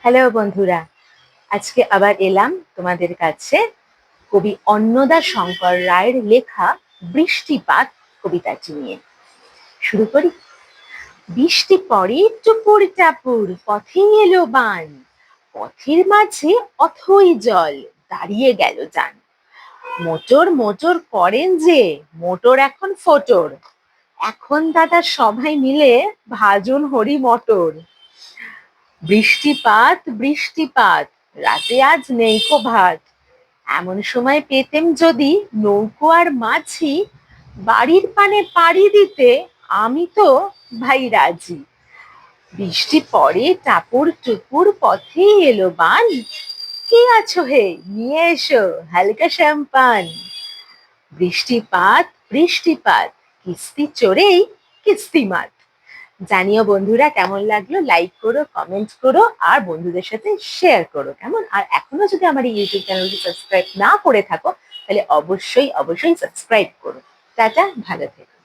Hello বন্ধুরা, আজকে আবার এলাম তোমাদের কাছে কবি অন্নদা শঙ্কর রায়ের লেখা বৃষ্টিপাত কবিতাটি নিয়ে। শুরু করি। বৃষ্টি পড়ে টুপুর টাপুর, পথেই এলো বান, পথের মাঝে অথই জল, দাঁড়িয়ে গেল যান। মোটর মোটর করেন যে, মোটর এখন ফোটর, এখন দাদা সবাই মিলে ভাজুন হরি মটর। বৃষ্টিপাত বৃষ্টিপাত, রাতে আজ নেইকো ভাত, এমন সময় পেতেম যদি নৌকো আর মাঝি, বাড়ির পানে পাড়ি দিতে আমি তো ভাই রাজি। বৃষ্টি পড়ে টাপুর টুপুর, পথেই এলো বান, কে আছো হে নিয়ে এসো হালকা শ্যাম্পান। বৃষ্টিপাত বৃষ্টিপাত, কিস্তি চড়েই কিস্তিমাত। জানিও বন্ধুরা কেমন লাগলো, লাইক করো, কমেন্ট করো আর বন্ধুদের সাথে শেয়ার করো কেমন। আর এখনো যদি আমার এই ইউটিউব চ্যানেলটি সাবস্ক্রাইব না করে থাকো তাহলে অবশ্যই অবশ্যই সাবস্ক্রাইব করো। টাটা, ভালো থেকো।